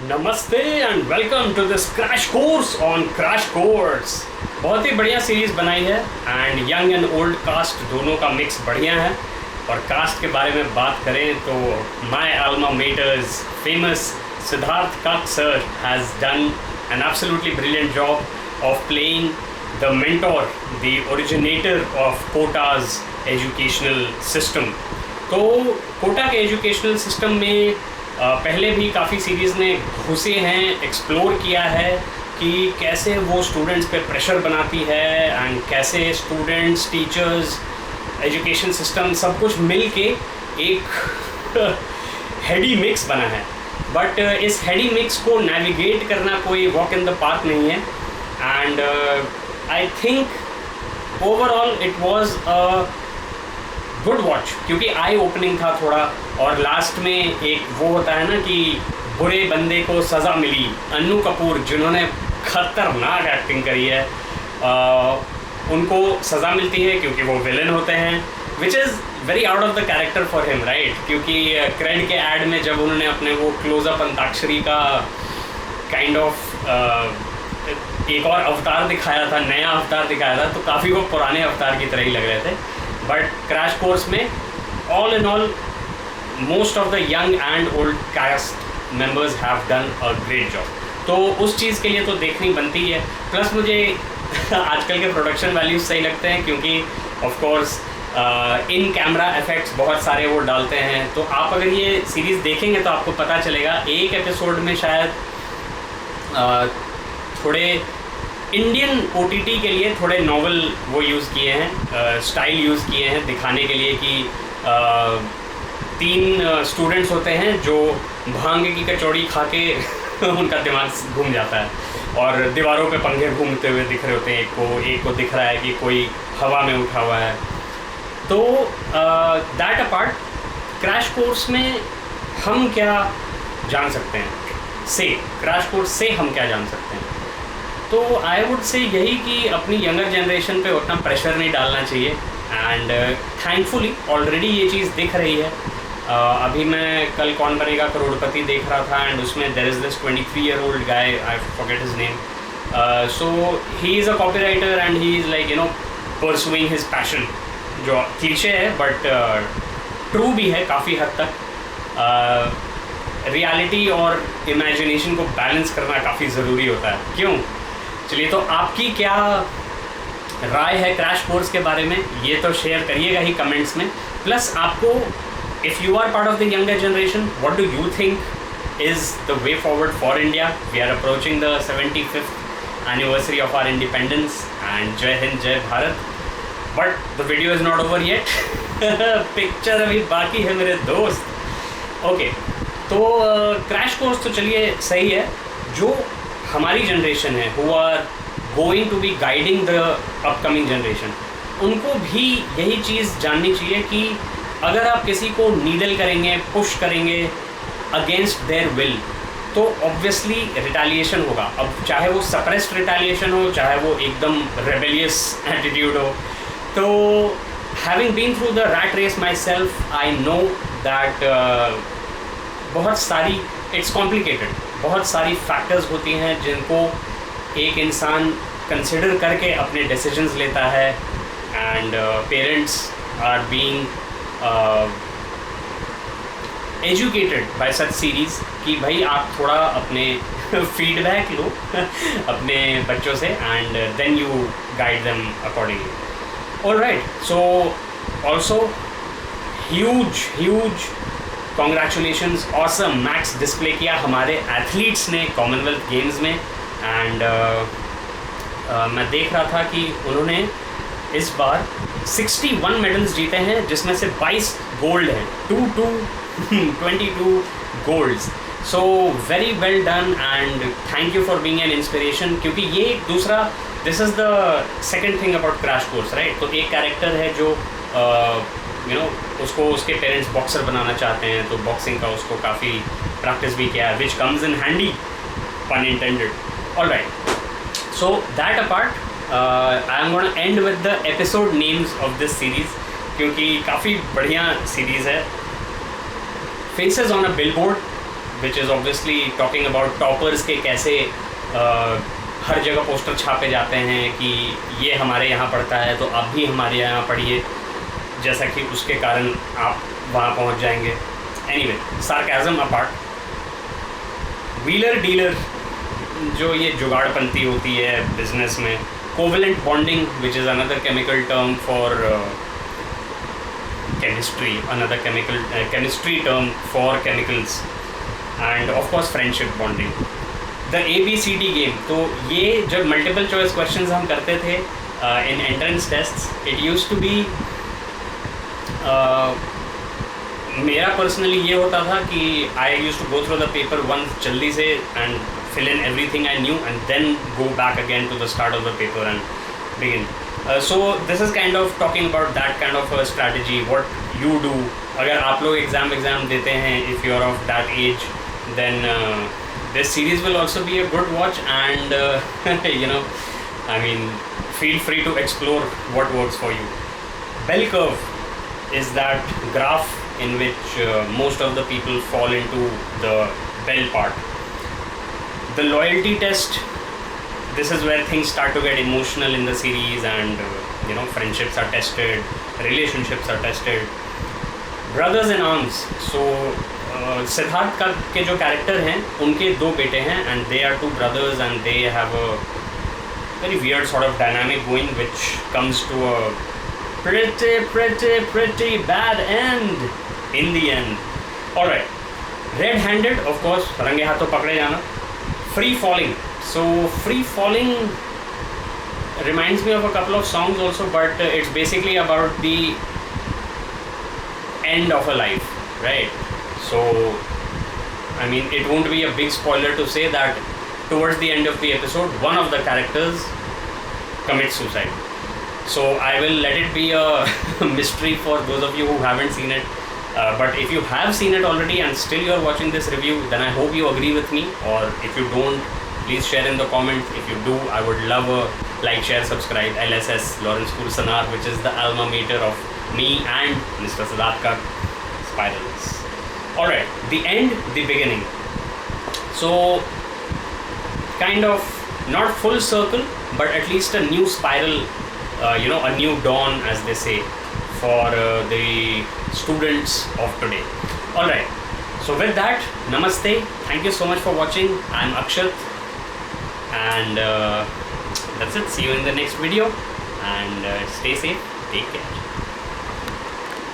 नमस्ते and welcome to this crash course on crash course. बहुत ही बढ़िया सीरीज़ बनाई है and young and old cast दोनों का मिक्स बढ़िया है। और कास्ट के बारे में बात करें तो my Alma matters famous Siddharth काक sir has done an absolutely brilliant job of playing the mentor, the originator of Kota's educational system. तो कोटा के एजुकेशनल सिस्टम में पहले भी काफ़ी सीरीज़ ने घुसे हैं, एक्सप्लोर किया है कि कैसे वो स्टूडेंट्स पे प्रेशर बनाती है एंड कैसे स्टूडेंट्स, टीचर्स, एजुकेशन सिस्टम सब कुछ मिल के एक हेडी मिक्स बना है। बट इस हेडी मिक्स को नेविगेट करना कोई वॉक इन द पार्क नहीं है and I think overall it was a good watch, क्योंकि आई ओपनिंग था थोड़ा। और लास्ट में एक वो होता है ना कि बुरे बंदे को सज़ा मिली। अन्नू कपूर जिन्होंने खतरनाक एक्टिंग करी है उनको सज़ा मिलती है क्योंकि वो विलन होते हैं, which is very out of the character for him, right. क्योंकि क्रेड के एड में जब उन्होंने अपने वो क्लोजअप अंताक्षरी का काइंड ऑफ एक और अवतार दिखाया था, नया अवतार दिखाया था, तो काफ़ी वो पुराने अवतार की तरह ही लग रहे थे। बट क्रैश कोर्स में all in all most of the young and old cast members have done a great job. तो उस चीज़ के लिए तो देखनी बनती है। प्लस मुझे आजकल के प्रोडक्शन वैल्यूज सही लगते हैं क्योंकि of course in camera effects बहुत सारे वो डालते हैं। तो आप अगर ये सीरीज़ देखेंगे तो आपको पता चलेगा एक एपिसोड में शायद थोड़े इंडियन ओटीटी के लिए थोड़े नॉवल वो यूज़ किए हैं, स्टाइल यूज़ किए हैं दिखाने के लिए कि 3 स्टूडेंट्स होते हैं जो भांग की कचौड़ी खा के उनका दिमाग घूम जाता है और दीवारों पे पंखे घूमते हुए दिख रहे होते हैं। एक को दिख रहा है कि कोई हवा में उठा हुआ है। तो दैट अपार्ट क्रैश कोर्स में हम क्या जान सकते हैं, क्रैश कोर्स से हम क्या जान सकते हैं। तो आई वुड से यही कि अपनी यंगर जनरेशन पे उतना प्रेशर नहीं डालना चाहिए एंड थैंकफुली ऑलरेडी ये चीज़ दिख रही है। अभी मैं कल कौन बनेगा करोड़पति देख रहा था एंड उसमें there is this 23-year-old guy, I forget his name. So he is a copywriter and he is like pursuing his passion, जो क्लीशे है बट ट्रू भी है काफ़ी हद तक। रियलिटी और इमेजिनेशन को बैलेंस करना काफ़ी ज़रूरी होता है, क्यों? चलिए, तो आपकी क्या राय है क्रैश कोर्स के बारे में, ये तो शेयर करिएगा ही कमेंट्स में। प्लस आपको, if you are part of the younger generation, what do you think is the way forward for India? We are approaching the 75th anniversary of our independence and जय हिंद, जय Bharat. But the video is not over yet, picture अभी बाकी है मेरे दोस्त। Okay, तो crash course तो चलिए सही है। जो हमारी जनरेशन है, who are going to be guiding the upcoming generation, उनको भी यही चीज़ जाननी चाहिए कि अगर आप किसी को नीडल करेंगे, पुश करेंगे अगेंस्ट देयर विल, तो ऑब्वियसली रिटेलिएशन होगा। अब चाहे वो सप्रेस्ड रिटेलिएशन हो, चाहे वो एकदम रेबेलियस एटीट्यूड हो। तो having been through the rat race myself, I know that बहुत सारी, इट्स कॉम्प्लिकेटेड, बहुत सारी फैक्टर्स होती हैं जिनको एक इंसान कंसिडर करके अपने डिसीजंस लेता है and parents are being educated by such series कि भाई आप थोड़ा अपने फीडबैक लो अपने बच्चों से and then you guide them accordingly. Alright, so also huge congratulations, awesome max display किया हमारे एथलीट्स ने कॉमनवेल्थ गेम्स में। एंड मैं देख रहा था कि उन्होंने इस बार 61 मेडल्स जीते हैं, जिसमें से 22 गोल्ड हैं, 22 golds. So very well done and thank you for being an inspiration. क्योंकि ये एक दूसरा, this is the second thing about crash course, right. तो एक कैरेक्टर है जो उसको उसके पेरेंट्स बॉक्सर बनाना चाहते हैं, तो बॉक्सिंग का उसको काफ़ी प्रैक्टिस भी किया है, विच कम्स इन हैंडी, पन intended. Alright, so that apart I am gonna and with the episode names of this series, क्योंकि काफ़ी बढ़िया सीरीज़ है। Faces on a billboard, which is obviously talking about toppers के कैसे हर जगह poster छापे जाते हैं कि ये हमारे यहाँ पढ़ता है तो आप भी हमारे यहाँ पढ़िए, जैसा कि उसके कारण आप वहाँ पहुँच जाएंगे. एनीवे, सार्केज़म अपार्ट, व्हीलर डीलर जो ये जुगाड़पंती होती है बिजनेस में, covalent bonding which is another chemical term for chemistry, another chemistry term for chemicals, and of course friendship bonding. The ABCD game, तो ये जब multiple choice questions हम करते थे in entrance tests, it used to be मेरा personally ये होता था कि I used to go through the paper once जल्दी से and fill in everything I knew and then go back again to the start of the paper and begin. So this is kind of talking about that kind of a strategy, what you do. अगर आप लोग exam देते हैं, if you are of that age, then this series will also be a good watch, and you know, I mean, feel free to explore what works for you. Bell curve is that graph in which most of the people fall into the bell part. The loyalty test, this is where things start to get emotional in the series, and you know, friendships are tested, relationships are tested. Brothers in arms, so Siddharth का के जो character हैं उनके दो बेटे हैं, and they are two brothers and they have a very weird sort of dynamic going which comes to a pretty bad end in the end. Alright, red-handed, of course, रंगे हाथों पकड़े जाना. Free falling. So free falling reminds me of a couple of songs also, but it's basically about the end of a life, right? So I mean, it won't be a big spoiler to say that towards the end of the episode, one of the characters commits suicide. So I will let it be a mystery for those of you who haven't seen it. But if you have seen it already and still you are watching this review, then I hope you agree with me, or if you don't, please share in the comments. If you do, I would love a like, share, subscribe. LSS, Lawrence School Sanar, which is the alma mater of me and Mr. Siddharth Spirals. Alright, the end, the beginning. So, kind of not full circle, but at least a new spiral, you know, a new dawn, as they say, for the students of today. Alright, so with that, Namaste. Thank you so much for watching. I'm Axat, and that's it. See you in the next video, and stay safe, take care.